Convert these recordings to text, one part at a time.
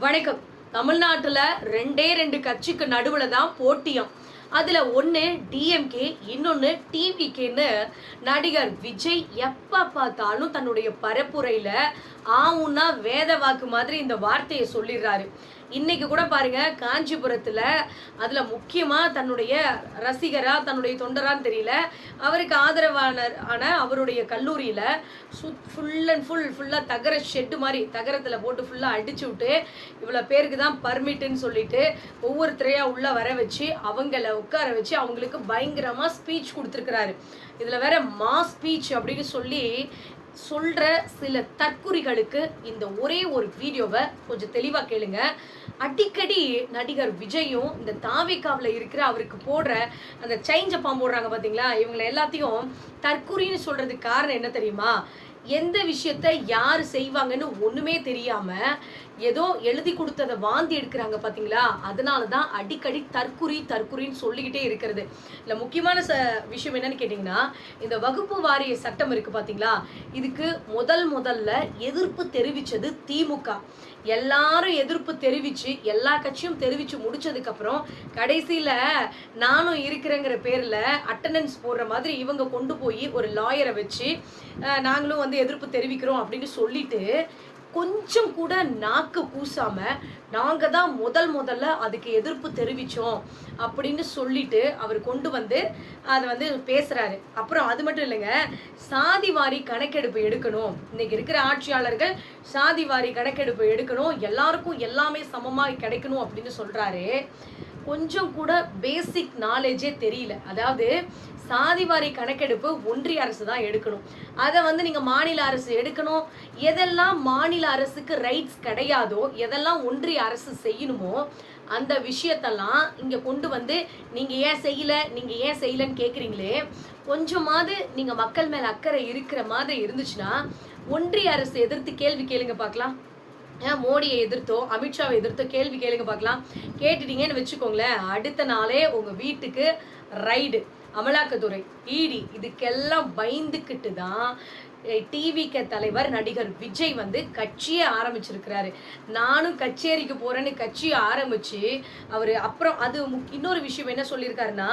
வணக்கம். தமிழ்நாட்டுல ரெண்டு கட்சிக்கு நடுவுல தான் போட்டியம். அதுல ஒண்ணு டிஎம்கே, இன்னொன்னு டிவிகேன்னு நடிகர் விஜய் எப்ப பார்த்தாலும் தன்னுடைய பரப்புரையில ஆவுன்னா வேத வாக்கு மாதிரி இந்த வார்த்தையை சொல்லிடுறாரு. இன்னைக்கு கூட பாருங்க, காஞ்சிபுரத்துல அதுல முக்கியமா தன்னுடைய ரசிகரா தன்னுடைய தொண்டரான்னு தெரியல, அவருக்கு ஆதரவான அவருடைய கல்லூரியில ஃபுல் அண்ட் ஃபுல்லா தகர ஷெட்டு மாதிரி தகரத்துல போட்டு ஃபுல்லா அடிச்சு விட்டு இவ்வளவு பேருக்கு தான் பர்மிட்டுன்னு சொல்லிட்டு ஒவ்வொருத்தரையா உள்ள வர வச்சு அவங்கள உட்கார வச்சு அவங்களுக்கு பயங்கரமா ஸ்பீச் கொடுத்துருக்கிறாரு. இதுல வேற மாஸ் ஸ்பீச் அப்படின்னு சொல்லி சொல்ற சில தற்குறிகளுக்கு இந்த ஒரே ஒரு வீடியோவை கொஞ்சம் தெளிவா கேளுங்க. அடிக்கடி நடிகர் விஜயும் இந்த தாவேக்காவில் இருக்கிற அவருக்கு போடுற அந்த செயின் ஜப்பான் போடுறாங்க பார்த்தீங்களா, இவங்களை எல்லாத்தையும் தற்குறின்னு சொல்றதுக்கு காரணம் என்ன தெரியுமா? எந்த விஷயத்த யார் செய்வாங்கன்னு ஒண்ணுமே தெரியாம ஏதோ எழுதி கொடுத்ததை வாந்தி எடுக்கிறாங்க பார்த்தீங்களா, அதனால தான் அடிக்கடி தற்குறின்னு சொல்லிக்கிட்டே இருக்கிறது. இல்லை, முக்கியமான விஷயம் என்னன்னு கேட்டிங்கன்னா, இந்த வகுப்பு வாரிய சட்டம் இருக்கு பார்த்தீங்களா, இதுக்கு முதல்ல எதிர்ப்பு தெரிவித்தது திமுக. எல்லாரும் எதிர்ப்பு தெரிவித்து எல்லா கட்சியும் தெரிவித்து முடிச்சதுக்கப்புறம் கடைசியில் நானும் இருக்கிறேங்கிற பேரில் அட்டண்டன்ஸ் போடுற மாதிரி இவங்க கொண்டு போய் ஒரு லாயரை வச்சு நாங்களும் வந்து எதிர்ப்பு தெரிவிக்கிறோம் அப்படின்னு சொல்லிட்டு கொஞ்சம் கூட நாக்கு கூசாம நாங்க தான் முதல்ல அதுக்கு எதிர்ப்பு தெரிவிச்சோம் அப்படின்னு சொல்லிட்டு அவர் கொண்டு வந்து அதை வந்து பேசுறாரு. அப்புறம் அது மட்டும் இல்லைங்க, சாதிவாரி கணக்கெடுப்பு எடுக்கணும், இன்னைக்கு இருக்கிற ஆட்சியாளர்கள் சாதிவாரி கணக்கெடுப்பு எடுக்கணும், எல்லாருக்கும் எல்லாமே சமமாக கிடைக்கணும் அப்படின்னு சொல்றாரு. கொஞ்சம் கூட பேசிக் நாலேஜே தெரியல. அதாவது சாதிவாரி கணக்கெடுப்பு ஒன்றிய அரசு தான் எடுக்கணும், அதை வந்து நீங்க மாநில அரசு எடுக்கணும். எதெல்லாம் மாநில அரசுக்கு ரைட்ஸ் கிடையாதோ, எதெல்லாம் ஒன்றிய அரசு செய்யணுமோ அந்த விஷயத்தெல்லாம் இங்க கொண்டு வந்து நீங்க ஏன் செய்யலன்னு கேக்குறீங்களே. கொஞ்சமாவது நீங்க மக்கள் மேல அக்கறை இருக்கிற மாதிரி இருந்துச்சுன்னா ஒன்றிய அரசு எதிர்த்து கேள்வி கேளுங்க பார்க்கலாம். மோடியை எதிர்த்தோ அமித்ஷாவை எதிர்த்தோ கேள்வி கேளுங்க பார்க்கலாம். கேட்டுட்டீங்கன்னு வச்சுக்கோங்களேன், அடுத்த நாளே உங்க வீட்டுக்கு ரைடு, அமலாக்கத்துறை, இடி இதுக்கெல்லாம் பயந்துக்கிட்டு தான் டிவிகே தலைவர் நடிகர் விஜய் வந்து கட்சியே ஆரம்பிச்சிருக்கிறாரு. நானும் கச்சேரிக்கு போறேன்னு கட்சியை ஆரம்பிச்சு அவர் அப்புறம் அது இன்னொரு விஷயம் என்ன சொல்லியிருக்காருன்னா,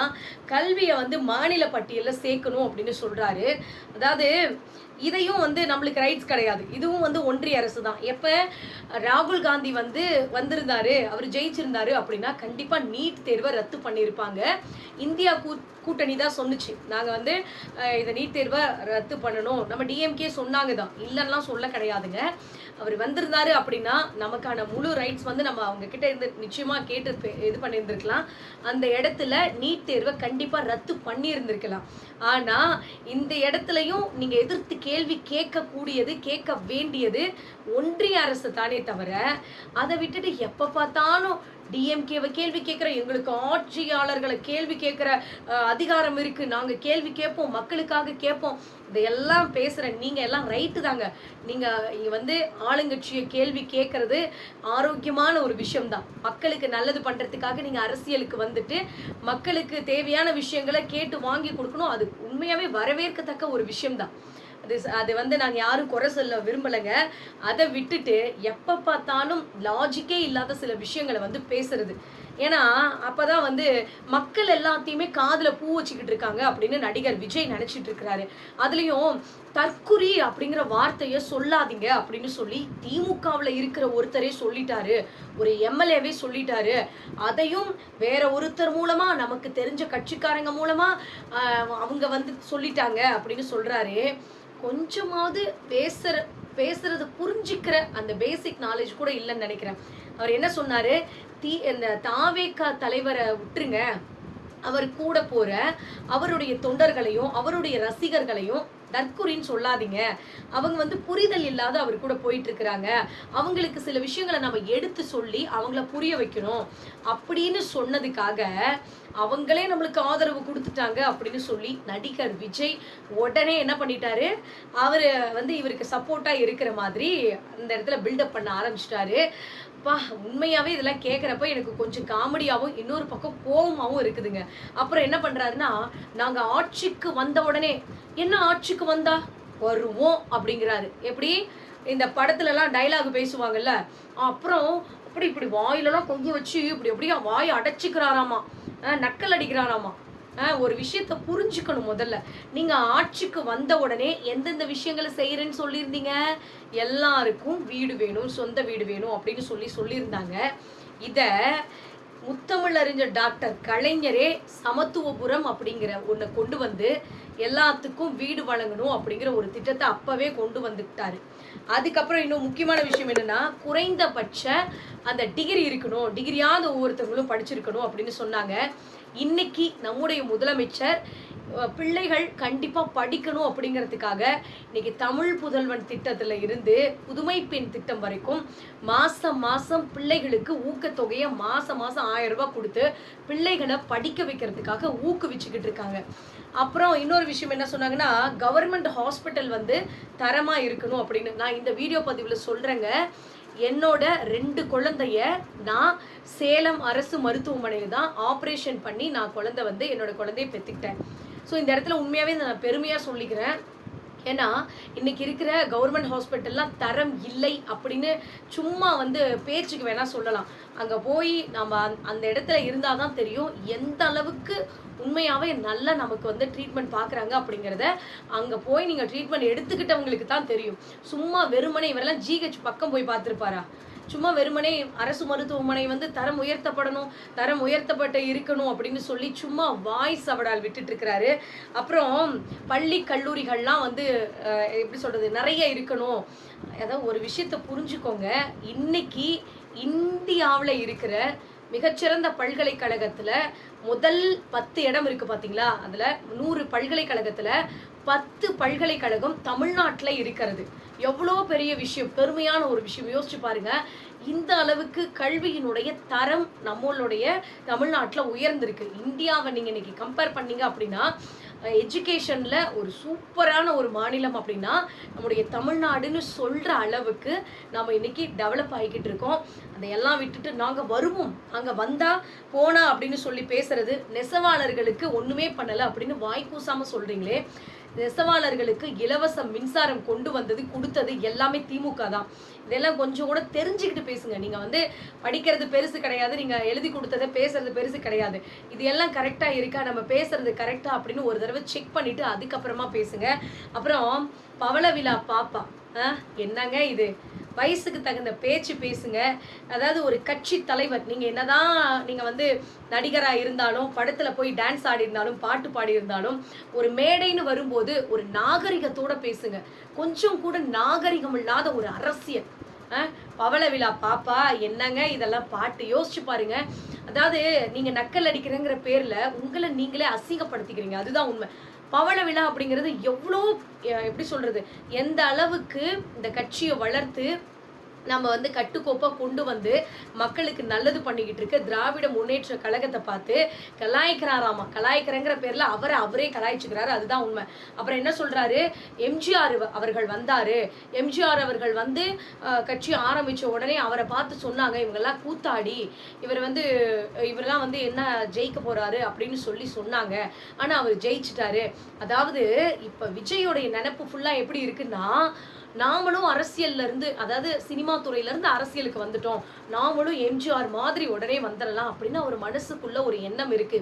கல்வியை வந்து மாநில பட்டியலில் சேர்க்கணும் அப்படின்னு சொல்றாரு. அதாவது இதையும் வந்து நம்மளுக்கு ரைட்ஸ் கிடையாது, இதுவும் வந்து ஒன்றிய அரசு தான். எப்போ ராகுல் காந்தி வந்து வந்திருந்தாரு, அவர் ஜெயிச்சிருந்தாரு அப்படின்னா கண்டிப்பா நீட் தேர்வை ரத்து பண்ணியிருப்பாங்க. இந்தியா கூட்டணி தான் சொன்னிச்சு, நாங்கள் வந்து இதை நீட் தேர்வை ரத்து பண்ணணும். நம்ம டிஎம்கே சொன்னாங்க தான், இல்லைன்னா சொல்ல கிடையாதுங்க. அவர் வந்திருந்தாரு அப்படின்னா நமக்கான முழு ரைட்ஸ் வந்து நம்ம அவங்க கிட்ட இருந்து நிச்சயமா கேட்டு இது பண்ணியிருந்திருக்கலாம். அந்த இடத்துல நீட் தேர்வை கண்டிப்பா ரத்து பண்ணியிருந்திருக்கலாம். ஆனா இந்த இடத்துலையும் நீங்க எதிர்த்து கேள்வி கேட்க வேண்டியது ஒன்றிய அரசு தானே தவிர, அதை விட்டுட்டு எப்ப பார்த்தாலும் டிஎம்கேவை கேள்வி கேட்குற, எங்களுக்கு ஆட்சியாளர்களை கேள்வி கேட்குற அதிகாரம் இருக்கு, நாங்க கேள்வி கேட்போம், மக்களுக்காக கேட்போம், இதையெல்லாம் பேசுற நீங்க எல்லாம் ரைட்டு தாங்க. நீங்க வந்து ஆளுங்கட்சியை கேள்வி கேட்கறது ஆரோக்கியமான ஒரு விஷயம்தான். மக்களுக்கு நல்லது பண்றதுக்காக நீங்க அரசியலுக்கு வந்துட்டு மக்களுக்கு தேவையான விஷயங்களை கேட்டு வாங்கி கொடுக்கணும், அது உண்மையாவே வரவேற்கத்தக்க ஒரு விஷயம்தான். அது வந்து நாங்கள் யாரும் குறை சொல்ல விரும்பலைங்க. அதை விட்டுட்டு எப்போ பார்த்தாலும் லாஜிக்கே இல்லாத சில விஷயங்களை வந்து பேசுறது. ஏன்னா அப்போதான் வந்து மக்கள் எல்லாத்தையுமே காதில் பூ வச்சுக்கிட்டு இருக்காங்க அப்படின்னு நடிகர் விஜய் நினச்சிட்டு இருக்கிறாரு. அதுலேயும் தற்குறி அப்படிங்கிற வார்த்தையை சொல்லாதீங்க அப்படின்னு சொல்லி திமுகவில் இருக்கிற ஒருத்தரே சொல்லிட்டாரு, ஒரு எம்எல்ஏவே சொல்லிட்டாரு. அதையும் வேற ஒருத்தர் மூலமா நமக்கு தெரிஞ்ச கட்சிக்காரங்க மூலமா அவங்க வந்து சொல்லிட்டாங்க அப்படின்னு சொல்றாரு. கொஞ்சமாவது பேசுறது புரிஞ்சிக்கிற அந்த பேசிக் நாலேஜ் கூட இல்லைன்னு நினைக்கிறேன். அவர் என்ன சொன்னாரு, இந்த தாவேகா தலைவரை விட்டுருங்க, அவர் கூட போற அவருடைய தொண்டர்களையும் அவருடைய ரசிகர்களையும் தற்குறின்னு சொல்லாதீங்க, அவங்க வந்து புரிதல் இல்லாத அவர் கூட போயிட்டு இருக்கிறாங்க, அவங்களுக்கு சில விஷயங்களை நம்ம எடுத்து சொல்லி அவங்கள புரிய வைக்கணும் அப்படின்னு சொன்னதுக்காக அவங்களே நம்மளுக்கு ஆதரவு கொடுத்துட்டாங்க அப்படின்னு சொல்லி நடிகர் விஜய் உடனே என்ன பண்ணிட்டாரு, அவர் வந்து இவருக்கு சப்போர்ட்டா இருக்கிற மாதிரி அந்த இடத்துல பில்டப் பண்ண ஆரம்பிச்சிட்டாரு. உண்மையாவே இதெல்லாம் கேட்குறப்ப எனக்கு கொஞ்சம் காமெடியாகவும் இன்னொரு பக்கம் கோபமாகவும் இருக்குதுங்க. அப்புறம் என்ன பண்றாருன்னா, நாங்க ஆட்சிக்கு வந்த உடனே, என்ன ஆட்சிக்கு வந்தா வருவோம் அப்படிங்கிறாரு. எப்படி இந்த படத்துல எல்லாம் டைலாக் பேசுவாங்கல்ல, அப்புறம் அப்படி இப்படி வாயிலெல்லாம் கைய வச்சு இப்படி அப்படியே வாயை அடைச்சிக்கிறாராமா, நக்கல் அடிக்கிறாராமா. ஒரு விஷயத்த புரிஞ்சுக்கணும் முதல்ல. நீங்க ஆட்சிக்கு வந்த உடனே எந்தெந்த விஷயங்களை செய்யறேன்னு சொல்லியிருந்தீங்க? எல்லாருக்கும் வீடு வேணும், சொந்த வீடு வேணும் அப்படின்னு சொல்லியிருந்தாங்க. இத முத்தமிழறிஞர் டாக்டர் கலைஞரே சமத்துவபுரம் அப்படிங்கிற ஒன்றை கொண்டு வந்து எல்லாத்துக்கும் வீடு வழங்கணும் அப்படிங்கிற ஒரு திட்டத்தை அப்பவே கொண்டு வந்துட்டாரு. அதுக்கப்புறம் இன்னும் முக்கியமான விஷயம் என்னன்னா, குறைந்தபட்ச அந்த டிகிரி இருக்கணும், டிகிரியாவது ஒவ்வொருத்தவங்களும் படிச்சிருக்கணும் அப்படின்னு சொன்னாங்க. இன்னைக்கு நம்முடைய முதலமைச்சர் பிள்ளைகள் கண்டிப்பா படிக்கணும் அப்படிங்கிறதுக்காக இன்னைக்கு தமிழ் புதல்வன் திட்டத்துல இருந்து புதுமை பெண் திட்டம் வரைக்கும் மாசம் மாசம் பிள்ளைகளுக்கு ஊக்கத்தொகையை மாசம் மாசம் 1000 ரூபாய் கொடுத்து பிள்ளைகளை படிக்க வைக்கிறதுக்காக ஊக்குவிச்சுக்கிட்டு இருக்காங்க. அப்புறம் இன்னொரு விஷயம் என்ன சொன்னாங்கன்னா, கவர்மெண்ட் ஹாஸ்பிட்டல் வந்து தரமா இருக்கணும் அப்படின்னு. நான் இந்த வீடியோ பதிவுல சொல்றேங்க, என்னோட 2 குழந்தைய நான் சேலம் அரசு மருத்துவமனையில் தான் ஆப்ரேஷன் பண்ணி நான் குழந்தை வந்து என்னோட குழந்தைய பெற்றுக்கிட்டேன். ஸோ இந்த இடத்துல உண்மையாகவே நான் பெருமையாக சொல்லிக்கிறேன். ஏன்னா இன்னைக்கு இருக்கிற கவர்மெண்ட் ஹாஸ்பிட்டல்லாம் தரம் இல்லை அப்படின்னு சும்மா வந்து பேச்சுக்கு வேணா சொல்லலாம். அங்கே போய் நம்ம அந்த இடத்துல இருந்தால் தான் தெரியும் எந்த அளவுக்கு உண்மையாகவே நல்லா நமக்கு வந்து ட்ரீட்மெண்ட் பார்க்குறாங்க அப்படிங்கிறத. அங்கே போய் நீங்கள் ட்ரீட்மெண்ட் எடுத்துக்கிட்டவங்களுக்கு தான் தெரியும். சும்மா வெறுமனே இவரெல்லாம் ஜிஹெச் பக்கம் போய் பார்த்துருப்பாரா? சும்மா வெறுமனே அரசு மருத்துவமனை வந்து தரம் உயர்த்தப்படணும், தரம் உயர்த்தப்பட்டு இருக்கணும் அப்படின்னு சொல்லி சும்மா வாய்ஸ் அவடால் விட்டுட்டு இருக்கிறாரு. அப்புறம் பள்ளி கல்லூரிகள்லாம் வந்து எப்படி சொல்றது, நிறைய இருக்கணும். அதாவது ஒரு விஷயத்த புரிஞ்சுக்கோங்க, இன்னைக்கு இந்தியாவில் இருக்கிற மிகச்சிறந்த பல்கலைக்கழகத்துல முதல் 10 இடம் இருக்கு பாத்தீங்களா? அதுல 100 பல்கலைக்கழகத்துல 10 பல்கலைக்கழகம் தமிழ்நாட்டில் இருக்கிறது. எவ்வளோ பெரிய விஷயம், பெருமையான ஒரு விஷயம். யோசிச்சு பாருங்க, இந்த அளவுக்கு கல்வியினுடைய தரம் நம்மளுடைய தமிழ்நாட்டில் உயர்ந்திருக்கு. இந்தியாவை நீங்கள் இன்னைக்கு கம்பேர் பண்ணீங்க அப்படின்னா, எஜுகேஷனில் ஒரு சூப்பரான ஒரு மாநிலம் அப்படின்னா நம்முடைய தமிழ்நாடுன்னு சொல்கிற அளவுக்கு நம்ம இன்னைக்கு டெவலப் ஆகிக்கிட்டு இருக்கோம். அதையெல்லாம் விட்டுட்டு நாங்கள் வருவோம், அங்கே வந்தால் போனா அப்படின்னு சொல்லி பேசுறது, நெசவாளர்களுக்கு ஒன்றுமே பண்ணலை அப்படின்னு வாய்க்கூசாமல் சொல்கிறீங்களே. நெசவாளர்களுக்கு இலவச மின்சாரம் கொண்டு வந்தது கொடுத்தது எல்லாமே திமுக தான். இதெல்லாம் கொஞ்சம் கூட தெரிஞ்சுக்கிட்டு பேசுங்க. நீங்கள் வந்து படிக்கிறது பெருசு கிடையாது, நீங்கள் எழுதி கொடுத்ததை பேசுறது பெருசு கிடையாது. இது எல்லாம் கரெக்டாக இருக்கா, நம்ம பேசுறது கரெக்டாக அப்படின்னு ஒரு தடவை செக் பண்ணிட்டு அதுக்கப்புறமா பேசுங்க. அப்புறம் பவள விழா பாப்பா, என்னங்க இது, வயசுக்கு தகுந்த பேச்சு பேசுங்க. அதாவது ஒரு கட்சி தலைவர், நீங்கள் என்னதான் நீங்கள் வந்து நடிகராக இருந்தாலும், படத்தில் போய் டான்ஸ் ஆடி இருந்தாலும், பாட்டு பாடி இருந்தாலும், ஒரு மேடைன்னு வரும்போது ஒரு நாகரிகத்தோட பேசுங்க. கொஞ்சம் கூட நாகரிகம் இல்லாத ஒரு அரசியல். பவள விழா பாப்பா, என்னங்க இதெல்லாம் பாட்டு, யோசிச்சு பாருங்க. அதாவது நீங்க நக்கல் அடிக்கிறங்கிற பேர்ல உங்களை நீங்களே அசிங்கப்படுத்திக்கிறீங்க, அதுதான் உண்மை. பவள விழா அப்படிங்கிறது எவ்வளோ எப்படி சொல்றது, எந்த அளவுக்கு இந்த கட்சியை வளர்த்து நம்ம வந்து கட்டுக்கோப்பாக கொண்டு வந்து மக்களுக்கு நல்லது பண்ணிக்கிட்டு இருக்க திராவிட முன்னேற்ற கழகத்தை பார்த்து கலாய்க்கிறாராமா. கலாய்க்கிறங்கிற பேரில் அவரே கலாய்ச்சிக்கிறாரு, அதுதான் உண்மை. அப்புறம் என்ன சொல்கிறாரு, எம்ஜிஆர் அவர்கள் வந்தார், எம்ஜிஆர் அவர்கள் வந்து கட்சி ஆரம்பித்த உடனே அவரை பார்த்து சொன்னாங்க, இவங்கெல்லாம் கூத்தாடி, இவரெல்லாம் வந்து என்ன ஜெயிக்க போகிறாரு அப்படின்னு சொன்னாங்க. ஆனால் அவர் ஜெயிச்சிட்டாரு. அதாவது இப்போ விஜயோடைய நினைப்பு ஃபுல்லாக எப்படி இருக்குன்னா, நாமளும் அரசியல்ல இருந்து, அதாவது சினிமா துறையில இருந்து அரசியலுக்கு வந்துட்டோம், நாமளும் எம்ஜிஆர் மாதிரி உடனே வந்துடலாம் அப்படின்னு அவர் மனசுக்குள்ள ஒரு எண்ணம் இருக்கு.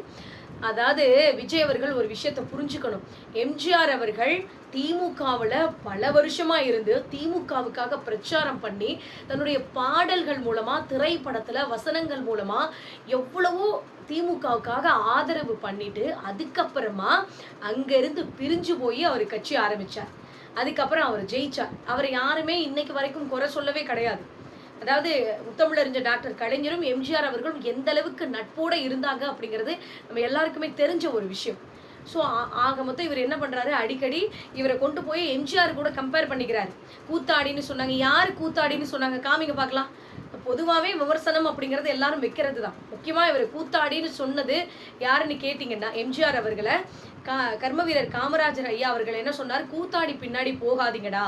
அதாவது விஜய் அவர்கள் ஒரு விஷயத்தை புரிஞ்சுக்கணும். எம்ஜிஆர் அவர்கள் திமுகவில் பல வருஷமா இருந்து திமுகவுக்காக பிரச்சாரம் பண்ணி தன்னுடைய பாடல்கள் மூலமா, திரைப்படத்துல வசனங்கள் மூலமா எவ்வளவோ திமுகவுக்காக ஆதரவு பண்ணிட்டு அதுக்கப்புறமா அங்கிருந்து பிரிஞ்சு போய் அவர் கட்சி ஆரம்பிச்சார். அதுக்கப்புறம் அவர் ஜெயிச்சார். அவரை யாருமே இன்னைக்கு வரைக்கும் குறை சொல்லவே கிடையாது. அதாவது முத்தமிழறிஞர் டாக்டர் கலைஞரும் எம்ஜிஆர் அவர்களும் எந்த அளவுக்கு நட்போட இருந்தாங்க அப்படிங்கிறது நம்ம எல்லாருக்குமே தெரிஞ்ச ஒரு விஷயம். ஸோ ஆக மொத்தம் இவர் என்ன பண்ணுறாரு, அடிக்கடி இவரை கொண்டு போய் எம்ஜிஆர் கூட கம்பேர் பண்ணிக்கிறாரு. கூத்தாடின்னு சொன்னாங்க. யார் கூத்தாடின்னு சொன்னாங்க, காமிங்க பார்க்கலாம். பொதுவாகவே விமர்சனம் அப்படிங்கிறது எல்லாரும் வைக்கிறது தான். முக்கியமாக இவர் கூத்தாடின்னு சொன்னது யாருன்னு கேட்டிங்கன்னா, எம்ஜிஆர் அவர்களை கர்ம வீரர் காமராஜர் ஐயா அவர்கள் என்ன சொன்னார், கூத்தாடி பின்னாடி போகாதீங்கடா,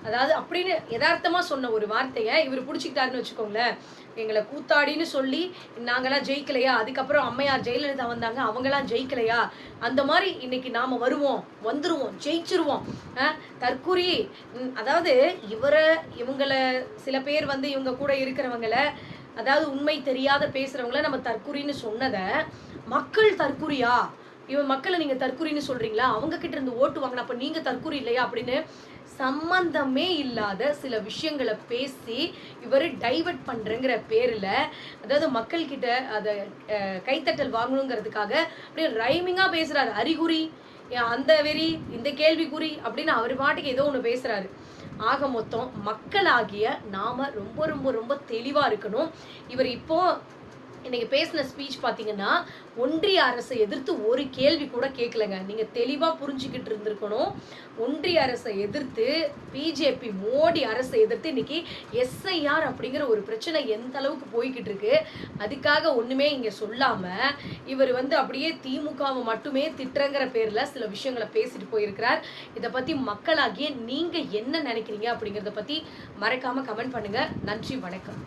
அதாவது அப்படின்னு யதார்த்தமா சொன்ன ஒரு வார்த்தையை இவர் பிடிச்சிக்கிட்டாருன்னு வச்சுக்கோங்களேன். எங்களை கூத்தாடின்னு சொல்லி நாங்களாம் ஜெயிக்கலையா, அதுக்கப்புறம் அம்மையார் ஜெயலலிதா வந்தாங்க, அவங்களாம் ஜெயிக்கலையா, அந்த மாதிரி இன்னைக்கு நாம வந்துருவோம், ஜெயிச்சிருவோம். தற்குறி, அதாவது இவங்களை சில பேர் வந்து இவங்க கூட இருக்கிறவங்களை அதாவது உண்மை தெரியாத பேசுறவங்கள நம்ம தற்குறின்னு சொன்னதை மக்கள் தற்குறியா, இவன் மக்களை நீங்க தற்குறின்னு சொல்றீங்களா, அவங்க கிட்ட இருந்து ஓட்டு வாங்கினா அப்ப நீங்க தற்குறி இல்லையா அப்படின்னு சம்பந்தமே இல்லாத சில விஷயங்களை பேசி இவர் டைவர்ட் பண்றேங்கிற பேர்ல, அதாவது மக்கள் கிட்ட அதை கைத்தட்டல் வாங்கணுங்கிறதுக்காக அப்படியே ரைமிங்கா பேசுறாரு. அறிகுறி, அந்த வெறி, இந்த கேள்விக்குறி அப்படின்னு அவர் பாட்டுக்கு ஏதோ ஒன்று பேசுறாரு. ஆக மொத்தம் மக்களாகிய நாம ரொம்ப ரொம்ப ரொம்ப தெளிவா இருக்கணும். இவர் இப்போ இன்னைக்கு பேசின ஸ்பீச் பார்த்தீங்கன்னா ஒன்றிய அரசை எதிர்த்து ஒரு கேள்வி கூட கேட்கலங்க. நீங்க தெளிவா புரிஞ்சுக்கிட்டு இருந்திருக்கணும். ஒன்றிய அரசை எதிர்த்து பிஜேபி மோடி அரசை எதிர்த்து இன்னைக்கு எஸ்ஐஆர் அப்படிங்கிற ஒரு பிரச்சனை எந்த அளவுக்கு போய்கிட்டு இருக்கு. அதுக்காக ஒண்ணுமே இங்க சொல்லாம இவர் அப்படியே திமுகவை மட்டுமே திட்டுறங்கிற பேர்ல சில விஷயங்களை பேசிட்டு போயிருக்கிறார். இதை பத்தி மக்களாகிய நீங்க என்ன நினைக்கிறீங்க அப்படிங்கிறத பத்தி மறக்காம கமெண்ட் பண்ணுங்க. நன்றி, வணக்கம்.